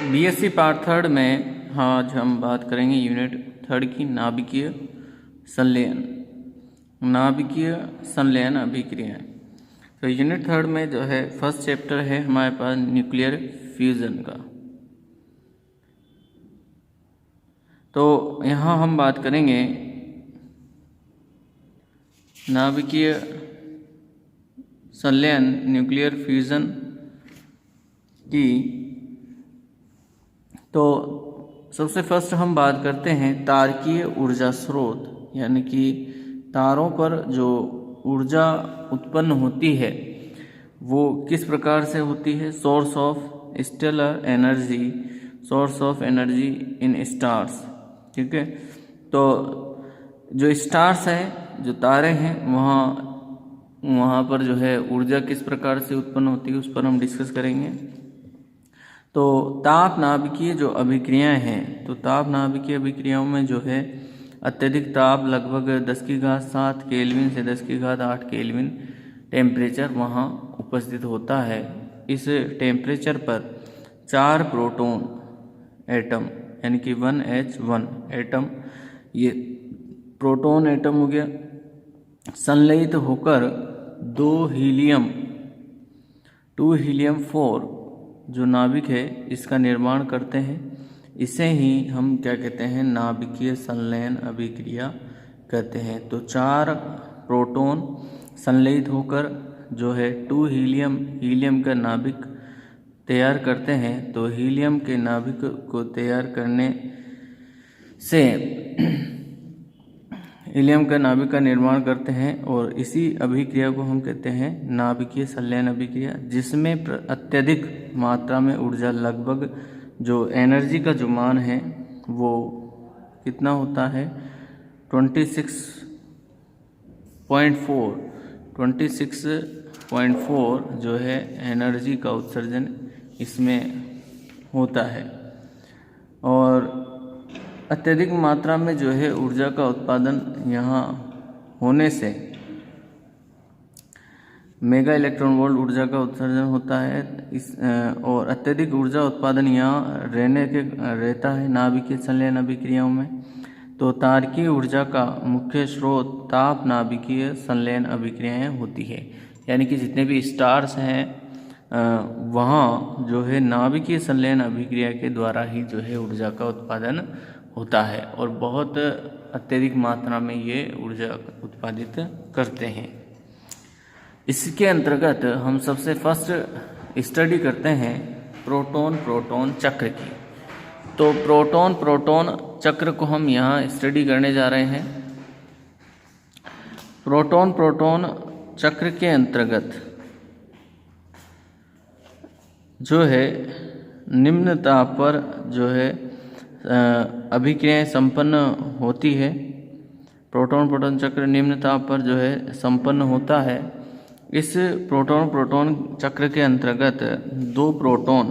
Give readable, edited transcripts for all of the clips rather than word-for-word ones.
BSc part third में आज हम बात करेंगे यूनिट थर्ड की नाभिकीय संलयन अभिक्रियाएं। तो यूनिट थर्ड में जो है फर्स्ट चैप्टर है हमारे पास न्यूक्लियर फ्यूजन का। तो यहाँ हम बात करेंगे नाभिकीय संलयन न्यूक्लियर फ्यूजन की। तो सबसे फर्स्ट हम बात करते हैं तारकीय ऊर्जा स्रोत, यानी कि तारों पर जो ऊर्जा उत्पन्न होती है वो किस प्रकार से होती है। Source of stellar energy, source of energy in stars. ठीक है, तो जो स्टार्स हैं, जो तारे हैं, वहाँ पर जो है ऊर्जा किस प्रकार से उत्पन्न होती है उस पर हम डिस्कस करेंगे। तो ताप नाभिकीय जो अभिक्रियाएं हैं, तो ताप नाभिकीय अभिक्रियाओं में जो है अत्यधिक ताप लगभग 10⁻7 केल्विन से 10⁸ केल्विन टेम्परेचर वहाँ उपस्थित होता है। इस टेम्परेचर पर 4 प्रोटॉन एटम, यानी कि 1H1 एटम, ये प्रोटॉन एटम हो गया, संलयित होकर 2 हीलियम 4 जो नाभिक है इसका निर्माण करते हैं। इसे ही हम क्या कहते हैं, नाभिकीय संलयन अभिक्रिया कहते हैं। तो 4 प्रोटॉन संलयित होकर जो है 2 हीलियम का नाभिक तैयार करते हैं। तो हीलियम के नाभिक को तैयार करने से हीलियम का नाभिक का निर्माण करते हैं और इसी अभिक्रिया को हम कहते हैं नाभिकीय संलयन अभिक्रिया, जिसमें अत्यधिक मात्रा में ऊर्जा, लगभग जो एनर्जी का जो मान है वो कितना होता है 26.4 जो है एनर्जी का उत्सर्जन इसमें होता है। और अत्यधिक मात्रा में जो है ऊर्जा का उत्पादन यहाँ होने से मेगा इलेक्ट्रॉन वोल्ट ऊर्जा का उत्सर्जन होता है। और अत्यधिक ऊर्जा उत्पादन यहाँ रहता है नाभिकीय संलयन अभिक्रियाओं में। तो तारकीय ऊर्जा का मुख्य स्रोत ताप नाभिकीय संलयन अभिक्रियाएं होती है, यानी कि जितने भी स्टार्स हैं वहाँ जो है नाभिकीय संलयन अभिक्रिया के द्वारा ही जो है ऊर्जा का उत्पादन होता है और बहुत अत्यधिक मात्रा में ये ऊर्जा उत्पादित करते हैं। इसके अंतर्गत हम सबसे फर्स्ट स्टडी करते हैं प्रोटॉन चक्र की। तो प्रोटॉन चक्र को हम यहाँ स्टडी करने जा रहे हैं। प्रोटॉन चक्र के अंतर्गत जो है निम्न ताप पर जो है अभिक्रियाएं संपन्न होती है। प्रोटॉन चक्र निम्न ताप पर जो है संपन्न होता है। इस प्रोटॉन चक्र के अंतर्गत 2 प्रोटॉन,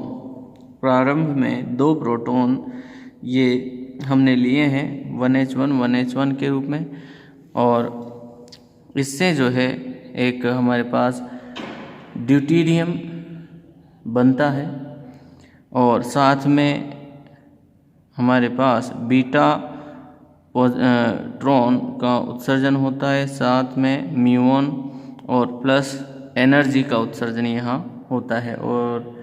प्रारंभ में 2 प्रोटॉन ये हमने लिए हैं 1H1 के रूप में, और इससे जो है एक हमारे पास ड्यूटेरियम बनता है और साथ में हमारे पास बीटा ट्रॉन का उत्सर्जन होता है, साथ में म्यूऑन और प्लस एनर्जी का उत्सर्जन यहाँ होता है। और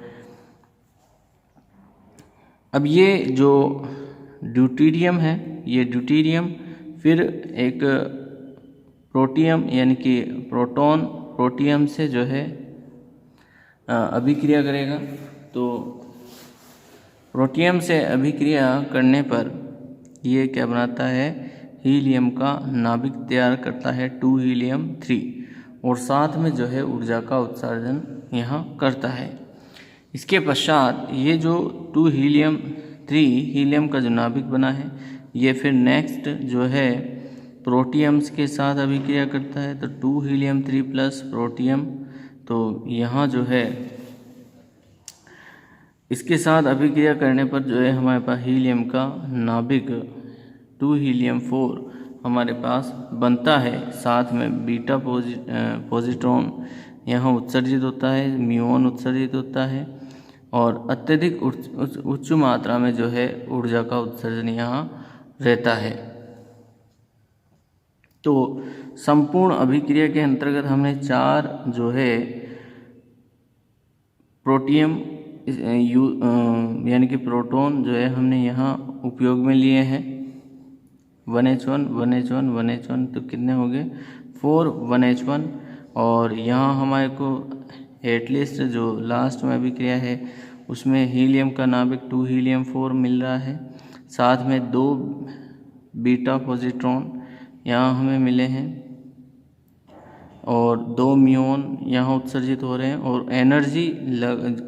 अब ये जो ड्यूटेरियम है, ये ड्यूटेरियम फिर एक प्रोटियम, यानी कि प्रोटियम से जो है अभिक्रिया करेगा। तो प्रोटियम से अभिक्रिया करने पर ये क्या बनाता है, हीलियम का नाभिक तैयार करता है 2 हीलियम 3, और साथ में जो है ऊर्जा का उत्सर्जन यहाँ करता है। इसके पश्चात ये जो 2 हीलियम 3 हीलियम का जो नाभिक बना है, ये फिर नेक्स्ट जो है प्रोटियम्स के साथ अभिक्रिया करता है। तो 2 हीलियम 3 प्लस प्रोटियम, तो यहाँ जो है इसके साथ अभिक्रिया करने पर जो है हमारे पास हीलियम का नाभिक 2 हीलियम 4 हमारे पास बनता है। साथ में बीटा पॉजिट्रॉन यहाँ उत्सर्जित होता है, म्यूऑन उत्सर्जित होता है। और अत्यधिक उच्च मात्रा में जो है ऊर्जा का उत्सर्जन यहाँ रहता है। तो संपूर्ण अभिक्रिया के अंतर्गत हमने 4 जो है प्रोटियम यानी कि प्रोटॉन जो है हमने यहाँ उपयोग में लिए हैं। 1H1 1H1 1H1 तो कितने हो गए 4 1H1। और यहाँ हमारे को एटलीस्ट जो लास्ट में अभिक्रिया है उसमें हीलियम का नाभिक 2 हीलियम 4 मिल रहा है, साथ में 2 बीटा पॉजिट्रॉन यहाँ हमें मिले हैं और 2 म्यूऑन यहाँ उत्सर्जित हो रहे हैं। और एनर्जी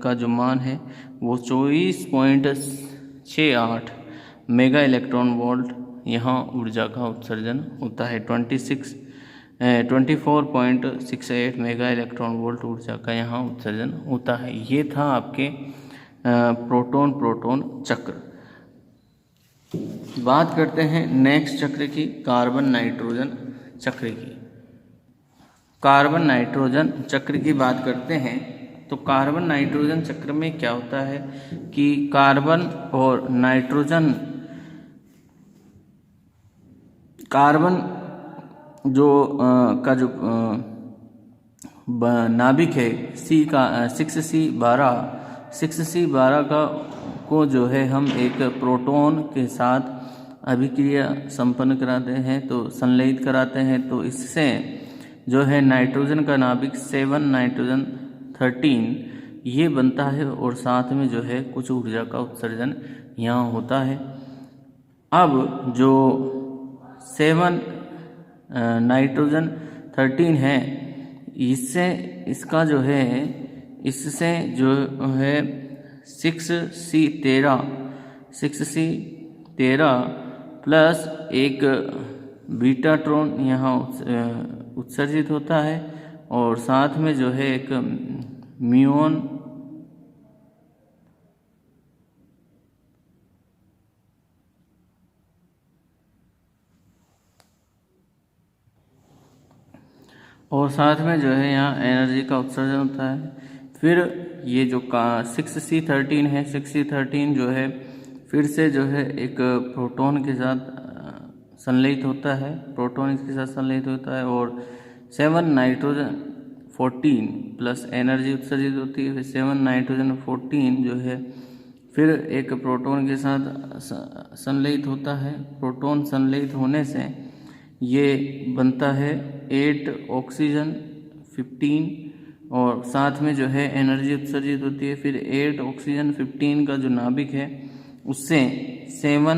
का जो मान है वो 24.68 मेगा इलेक्ट्रॉन वोल्ट यहाँ ऊर्जा का उत्सर्जन होता है। 24.68 मेगा इलेक्ट्रॉन वोल्ट ऊर्जा का यहाँ उत्सर्जन होता है। ये था आपके प्रोटॉन चक्र। बात करते हैं नेक्स्ट चक्र की, कार्बन नाइट्रोजन चक्र की। कार्बन नाइट्रोजन चक्र की बात करते हैं तो कार्बन नाइट्रोजन चक्र में क्या होता है कि कार्बन और नाइट्रोजन, कार्बन जो का जो नाभिक है सी का 6C12 का को जो है हम एक प्रोटॉन के साथ अभिक्रिया संपन्न कराते हैं, तो संलयित कराते हैं। तो इससे जो है नाइट्रोजन का नाभिक 7 नाइट्रोजन 13 ये बनता है और साथ में जो है कुछ ऊर्जा का उत्सर्जन यहाँ होता है। अब जो 7 नाइट्रोजन 13 है इससे इसका जो है इससे जो है 6C13 प्लस एक बीटाट्रॉन यहाँ उत्सर्जित होता है और साथ में जो है एक म्यूऑन और साथ में जो है यहाँ एनर्जी का उत्सर्जन होता है। फिर ये जो 6C13 है, 6C13 जो है फिर से जो है एक प्रोटॉन के साथ संलयित होता है, प्रोटॉन इसके साथ संलयित होता है और 7 नाइट्रोजन 14 प्लस एनर्जी उत्सर्जित होती है। 7 नाइट्रोजन 14 जो है फिर एक प्रोटॉन के साथ संलयित होता है। प्रोटॉन संलयित होने से ये बनता है 8 ऑक्सीजन 15 और साथ में जो है एनर्जी उत्सर्जित होती है। फिर 8 ऑक्सीजन 15 का जो नाभिक है उससे 7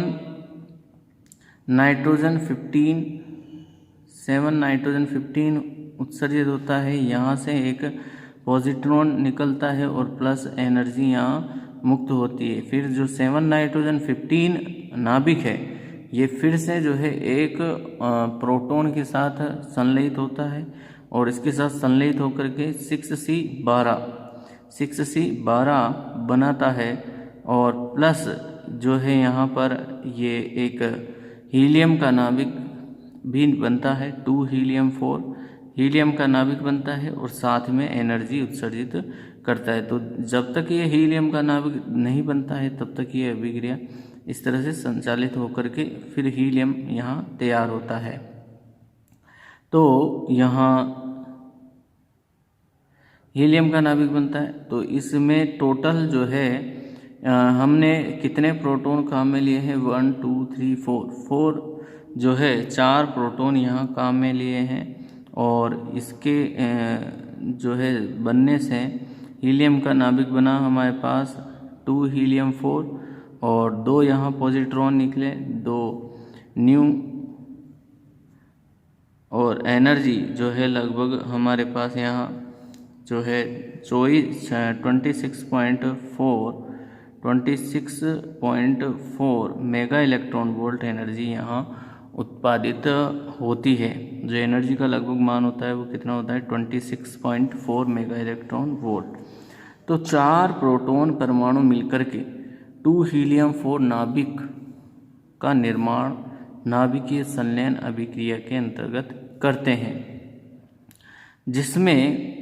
नाइट्रोजन 15 उत्सर्जित होता है। यहाँ से एक पॉजिट्रॉन निकलता है और प्लस एनर्जी यहाँ मुक्त होती है। फिर जो 7 नाइट्रोजन 15 नाभिक है ये फिर से जो है एक प्रोटॉन के साथ संलयित होता है और इसके साथ संलयित होकर के 6C12 बनाता है और प्लस जो है यहाँ पर ये एक हीलियम का नाभिक भी बनता है, 2 हीलियम 4 हीलियम का नाभिक बनता है और साथ में एनर्जी उत्सर्जित करता है। तो जब तक ये हीलियम का नाभिक नहीं बनता है तब तक ये अभिक्रिया इस तरह से संचालित होकर के फिर हीलियम यहाँ तैयार होता है। तो यहाँ हीलियम का नाभिक बनता है। तो इसमें टोटल जो है हमने कितने प्रोटॉन काम में लिए हैं 1 2 3 4 जो है 4 प्रोटॉन यहाँ काम में लिए हैं और इसके जो है बनने से हीलियम का नाभिक बना हमारे पास 2 हीलियम 4 और 2 यहाँ पॉजिट्रॉन निकले, 2 न्यू और एनर्जी जो है लगभग हमारे पास यहाँ जो है 26.4 मेगा इलेक्ट्रॉन वोल्ट एनर्जी यहाँ उत्पादित होती है। जो एनर्जी का लगभग मान होता है वो कितना होता है 26.4 मेगा इलेक्ट्रॉन वोल्ट। तो 4 प्रोटॉन परमाणु मिलकर के 2 हीलियम 4 नाभिक का निर्माण नाभिकीय संलयन अभिक्रिया के अंतर्गत करते हैं, जिसमें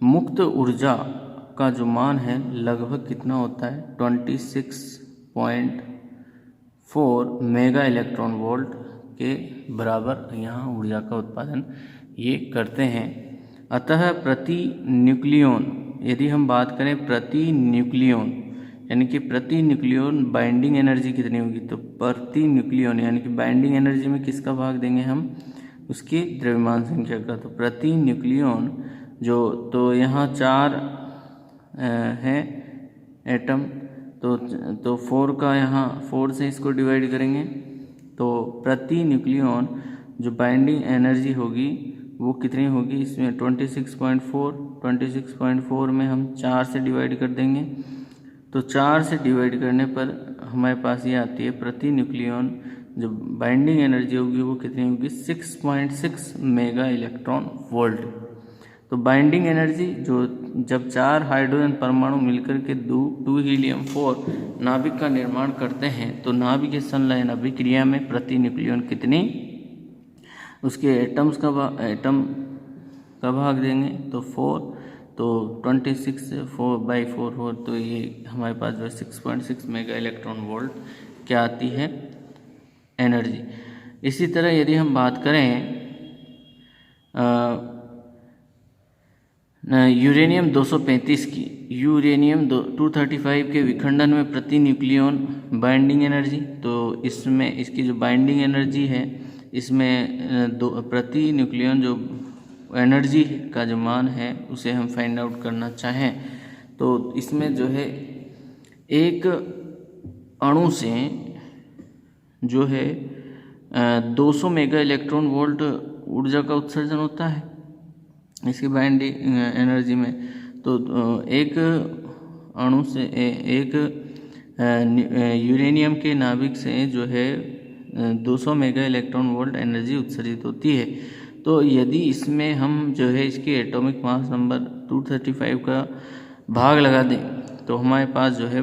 मुक्त ऊर्जा का जो मान है लगभग कितना होता है 26.4 मेगा इलेक्ट्रॉन वोल्ट के बराबर यहाँ ऊर्जा का उत्पादन ये करते हैं। अतः प्रति न्यूक्लियन, यदि हम बात करें प्रति न्यूक्लियन यानी कि प्रति न्यूक्लियन बाइंडिंग एनर्जी कितनी होगी, तो प्रति न्यूक्लियन यानी कि बाइंडिंग एनर्जी में किसका भाग देंगे हम, उसकी द्रव्यमान संख्या का। तो प्रति न्यूक्लियन जो, तो यहाँ 4 हैं एटम, तो 4 का यहाँ 4 से इसको डिवाइड करेंगे तो प्रति न्यूक्लियन जो बाइंडिंग एनर्जी होगी वो कितनी होगी, इसमें 26.4 में हम 4 से डिवाइड कर देंगे तो 4 से डिवाइड करने पर हमारे पास ये आती है प्रति न्यूक्लियन जो बाइंडिंग एनर्जी होगी वो कितनी होगी 6.6 मेगा इलेक्ट्रॉन वोल्ट। तो बाइंडिंग एनर्जी जो जब 4 हाइड्रोजन परमाणु मिलकर के 2 हीलियम 4 नाभिक का निर्माण करते हैं तो नाभिक संलयन अभिक्रिया में प्रति न्यूक्लियन कितनी, उसके एटम का भाग देंगे तो 4, तो 26/4 हो तो ये हमारे पास जो 6.6 मेगा इलेक्ट्रॉन वोल्ट क्या आती है एनर्जी। इसी तरह यदि हम बात करें यूरेनियम 235 की, यूरेनियम 235 के विखंडन में प्रति न्यूक्लियन बाइंडिंग एनर्जी, तो इसमें इसकी जो बाइंडिंग एनर्जी है इसमें प्रति न्यूक्लियन जो एनर्जी का जो मान है उसे हम फाइंड आउट करना चाहें तो इसमें जो है एक अणु से जो है 200 मेगा इलेक्ट्रॉन वोल्ट ऊर्जा का उत्सर्जन होता है इसकी बाइंडिंग एनर्जी में। तो एक अणु से एक यूरेनियम के नाभिक से जो है 200 मेगा इलेक्ट्रॉन वोल्ट एनर्जी उत्सर्जित होती है। तो यदि इसमें हम जो है इसके एटॉमिक मास नंबर 235 का भाग लगा दें तो हमारे पास जो है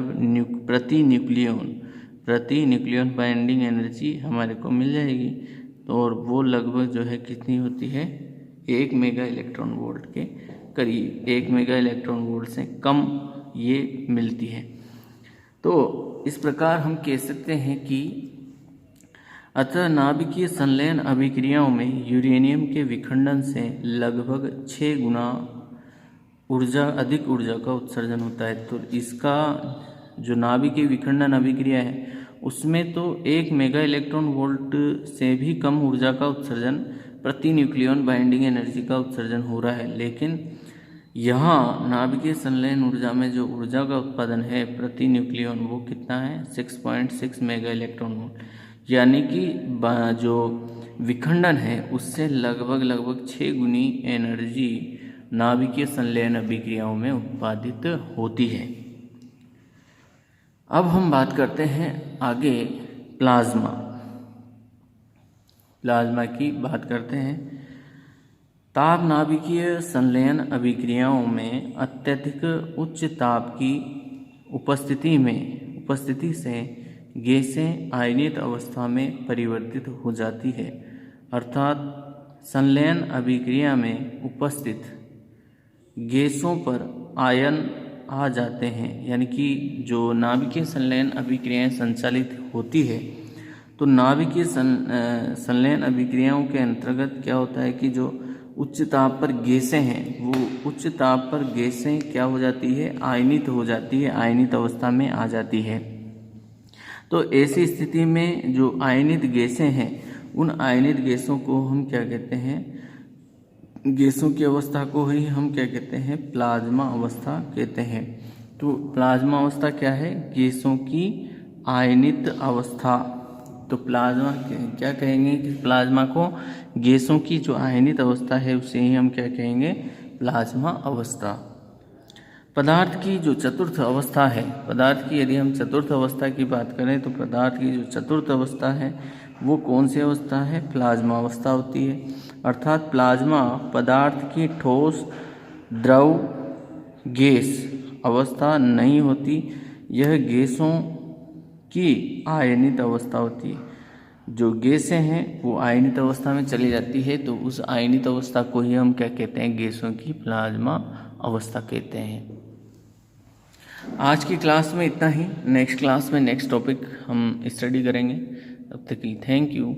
प्रति न्यूक्लियन बाइंडिंग एनर्जी हमारे को मिल जाएगी। तो और वो लगभग जो है कितनी होती है 1 मेगा इलेक्ट्रॉन वोल्ट के करीब, 1 मेगा इलेक्ट्रॉन वोल्ट से कम ये मिलती है। तो इस प्रकार हम कह सकते हैं कि अतः नाभिकीय संलयन अभिक्रियाओं में यूरेनियम के विखंडन से लगभग 6 गुना अधिक ऊर्जा का उत्सर्जन होता है। तो इसका जो नाभिकीय विखंडन अभिक्रिया है उसमें तो 1 मेगा इलेक्ट्रॉन वोल्ट से भी कम ऊर्जा का उत्सर्जन प्रति न्यूक्लियन बाइंडिंग एनर्जी का उत्सर्जन हो रहा है, लेकिन यहाँ नाभिकीय संलयन ऊर्जा में जो ऊर्जा का उत्पादन है प्रति न्यूक्लियन वो कितना है 6.6 मेगा इलेक्ट्रॉन वोल्ट, यानी कि जो विखंडन है उससे लगभग 6 गुनी एनर्जी नाभिकीय संलयन अभिक्रियाओं में उत्पादित होती है। अब हम बात करते हैं आगे प्लाज्मा की बात करते हैं। ताप नाभिकीय संलयन अभिक्रियाओं में अत्यधिक उच्च ताप की उपस्थिति से गैसें आयनित अवस्था में परिवर्तित हो जाती है, अर्थात संलयन अभिक्रिया में उपस्थित गैसों पर आयन आ जाते हैं। यानी कि जो नाभिकीय संलयन अभिक्रियाएं संचालित होती है तो नाभिकीय संलयन अभिक्रियाओं के अंतर्गत क्या होता है कि जो उच्च ताप पर गैसें हैं वो उच्च ताप पर गैसें क्या हो जाती है आयनित हो जाती है, आयनित अवस्था में आ जाती है। तो ऐसी स्थिति में जो आयनित गैसें हैं उन आयनित गैसों को हम क्या कहते हैं, गैसों की अवस्था को ही हम क्या कहते हैं प्लाज्मा अवस्था कहते हैं। तो प्लाज्मा अवस्था क्या है, गैसों की आयनित अवस्था। तो प्लाज्मा क्या कहेंगे कि प्लाज्मा को गैसों की जो आयनित अवस्था है उसे ही हम क्या कहेंगे प्लाज्मा अवस्था। पदार्थ की जो चतुर्थ अवस्था है, पदार्थ की यदि हम चतुर्थ अवस्था की बात करें तो पदार्थ की जो चतुर्थ अवस्था है वो कौन सी अवस्था है, प्लाज्मा अवस्था होती है। अर्थात प्लाज्मा पदार्थ की ठोस द्रव गैस अवस्था नहीं होती, यह गैसों की आयनित अवस्था होती है। जो गैसें हैं वो आयनित अवस्था में चली जाती है तो उस आयनित अवस्था को ही हम क्या कहते हैं, गैसों की प्लाज्मा अवस्था कहते हैं। आज की क्लास में इतना ही। नेक्स्ट क्लास में नेक्स्ट टॉपिक हम स्टडी करेंगे। तब तक की थैंक यू।